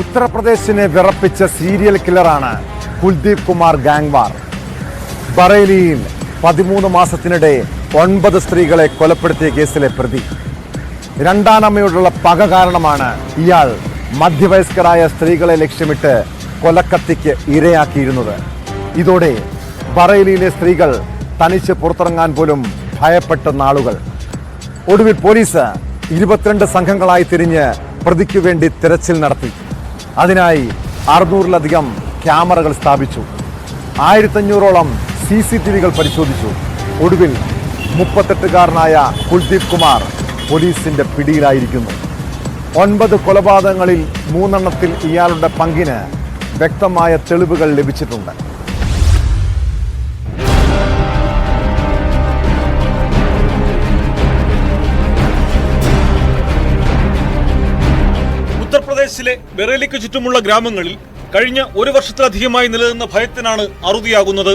ഉത്തർപ്രദേശിനെ വിറപ്പിച്ച serial കില്ലറാണ് Kuldeep Kumar Gangwar. ബറേലിയിൽ 13 മാസത്തിനിടെ 9 സ്ത്രീകളെ കൊലപ്പെടുത്തിയ കേസിലെ പ്രതി. രണ്ടാനമ്മയോടുള്ള പക കാരണമാണ് ഇയാൾ മധ്യവയസ്കരായ സ്ത്രീകളെ ലക്ഷ്യമിട്ട് കൊലക്കത്തിക്ക് ഇരയാക്കിയിരുന്നത്. ഇതോടെ ബറേലിയിലെ സ്ത്രീകൾ തനിച്ച് പുറത്തിറങ്ങാൻ പോലും ഭയപ്പെട്ട നാളുകൾ. ഒടുവിൽ പോലീസ് 22 സംഘങ്ങളായി തിരിഞ്ഞ് പ്രതിക്ക് വേണ്ടി തിരച്ചിൽ നടത്തി. അതിനായി 600-ലധികം ക്യാമറകൾ സ്ഥാപിച്ചു. 1500-ഓളം CCTVകൾ പരിശോധിച്ചു. ഒടുവിൽ 38-കാരനായ കുൽദീപ് കുമാർ പോലീസിന്റെ പിടിയിലായിരിക്കുന്നു. 9 കൊലപാതകങ്ങളിൽ 3 ഇയാളുടെ പങ്കിന് വ്യക്തമായ തെളിവുകൾ ലഭിച്ചിട്ടുണ്ട്. ഉത്തർപ്രദേശിലെ ബറേലിക്ക് ചുറ്റുമുള്ള ഗ്രാമങ്ങളിൽ കഴിഞ്ഞ 1 വർഷത്തിലധികമായി നിലനിന്ന ഭയത്തിനാണ് അറുതിയാകുന്നത്.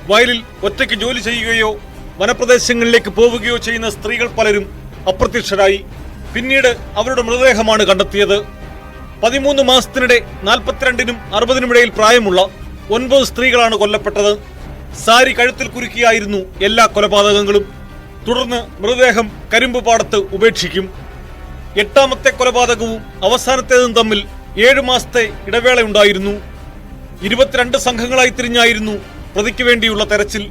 വയലിൽ ഒറ്റയ്ക്ക് ജോലി ചെയ്യുകയോ വനപ്രദേശങ്ങളിലേക്ക് പോവുകയോ ചെയ്യുന്ന സ്ത്രീകൾ പലരും അപ്രത്യക്ഷരായി. പിന്നീട് അവരുടെ മൃതദേഹമാണ് കണ്ടെത്തിയത്. 13 മാസത്തിനിടെ 42-നും 60-നും ഇടയിൽ പ്രായമുള്ള 9 സ്ത്രീകളാണ് കൊല്ലപ്പെട്ടത്. സാരി കഴുത്തിൽ കുരുക്കിയായിരുന്നു എല്ലാ കൊലപാതകങ്ങളും. തുടർന്ന് മൃതദേഹം കരിമ്പ് പാടത്ത് ഉപേക്ഷിക്കും. 8ാമത്തെ കൊലപാതകവും അവസാനത്തേതും തമ്മിൽ 7 മാസത്തെ ഇടവേളയുണ്ടായിരുന്നു. 22 സംഘങ്ങളായി തിരിഞ്ഞായിരുന്നു പ്രതിക്ക് വേണ്ടിയുള്ള തെരച്ചിൽ.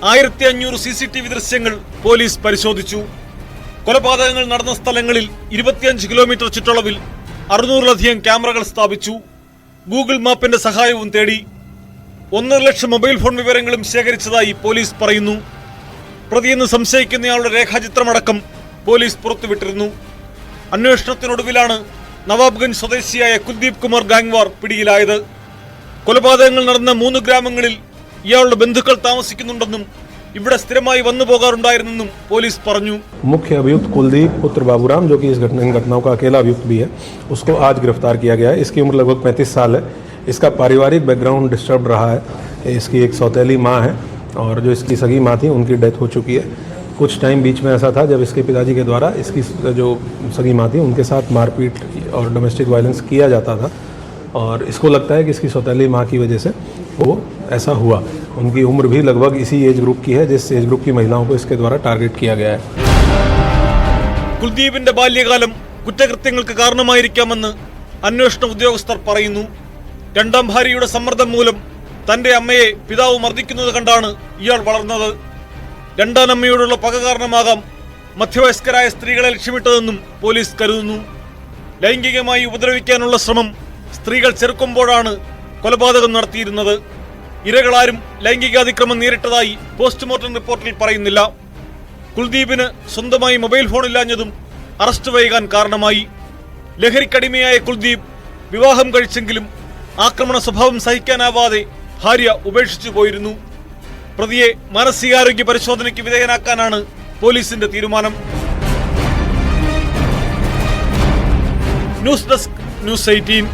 1500 CCTV ദൃശ്യങ്ങൾ പോലീസ് പരിശോധിച്ചു. കൊലപാതകങ്ങൾ നടന്ന സ്ഥലങ്ങളിൽ 25 കിലോമീറ്റർ ചുറ്റളവിൽ 600-ലധികം ക്യാമറകൾ സ്ഥാപിച്ചു. ഗൂഗിൾ മാപ്പിന്റെ സഹായവും തേടി. 1.5 ലക്ഷം മൊബൈൽ ഫോൺ വിവരങ്ങളും ശേഖരിച്ചതായി പോലീസ് പറയുന്നു. പ്രതിയെന്ന് സംശയിക്കുന്നയാളുടെ രേഖാചിത്രമടക്കം പോലീസ് പുറത്തുവിട്ടിരുന്നു. അന്വേഷണത്തിനൊടുവിലാണ് നവാബ്ഗഞ്ച് സ്വദേശിയായ കുൽദീപ് കുമാർ ഗാംഗ്വാർ പിടിയിലായത്. കൊലപാതകങ്ങൾ നടന്ന 3 ഗ്രാമങ്ങളിൽ ഇയാളുടെ ബന്ധുക്കൾ താമസിക്കുന്നുണ്ടെന്നും ഇവിടെ സ്ഥിരമായി വന്നു പോകാറുണ്ടായിരുന്നെന്നും പോലീസ് പറഞ്ഞു. मुख्य अभियुक्त कुलदीप पुत्र बाबूराम, जो कि इन घटनाओं का अकेला अभियुक्त भी है, उसको आज गिरफ्तार किया गया है. इसकी उम्र लगभग 35 साल है. इसका पारिवारिक बैकग्राउंड डिस्टर्ब रहा है. इसकी एक सौतेली माँ है और जो इसकी सगी माँ थी उनकी डेथ हो चुकी है. कुछ टाइम बीच में ऐसा था जब इसके पिताजी के द्वारा इसकी जो सगी माँ थी उनके साथ मारपीट और डोमेस्टिक वायलेंस किया जाता था और इसको लगता है कि इसकी सौतेली माँ की वजह से वो ऐसा हुआ. उनकी उम्र भी लगभग इसी एज ग्रुप की है जिस एज ग्रुप की महिलाओं को इसके द्वारा टारगेट किया गया है. കുൽദീപിന്റെ ബാല്യകാലം കുറ്റകൃത്യങ്ങൾക്ക് കാരണമായിരിക്കാമെന്ന് അന്വേഷണ ഉദ്യോഗസ്ഥർ പറയുന്നു. 2ാം ഭാര്യയുടെ സമ്മർദ്ദം മൂലം തന്റെ അമ്മയെ പിതാവ് മർദ്ദിക്കുന്നത് കണ്ടാണ് ഇയാൾ വളർന്നത്. 2ാം അമ്മയോടുള്ള പക കാരണമാകാം മധ്യവയസ്കരായ സ്ത്രീകളെ ലക്ഷ്യമിട്ടതെന്നും പോലീസ് കരുതുന്നു. ലൈംഗികമായി ഉപദ്രവിക്കാനുള്ള ശ്രമം സ്ത്രീകൾ ചെറുക്കുമ്പോഴാണ് കൊലപാതകം നടത്തിയിരുന്നത്. ഇരകളാരും ലൈംഗികാതിക്രമം നേരിട്ടതായി പോസ്റ്റ്മോർട്ടം റിപ്പോർട്ടിൽ പറയുന്നില്ല. കുൽദീപിന് സ്വന്തമായി മൊബൈൽ ഫോണില്ലാഞ്ഞതും അറസ്റ്റ് വൈകാൻ കാരണമായി. ലഹരിക്കടിമയായ കുൽദീപ് വിവാഹം കഴിച്ചെങ്കിലും ആക്രമണ സ്വഭാവം സഹിക്കാനാവാതെ ഭാര്യ ഉപേക്ഷിച്ചു പോയിരുന്നു. പ്രതിയെ മാനസികാരോഗ്യ പരിശോധനയ്ക്ക് വിധേയനാക്കാനാണ് പോലീസിന്റെ തീരുമാനം. News desk, news 18.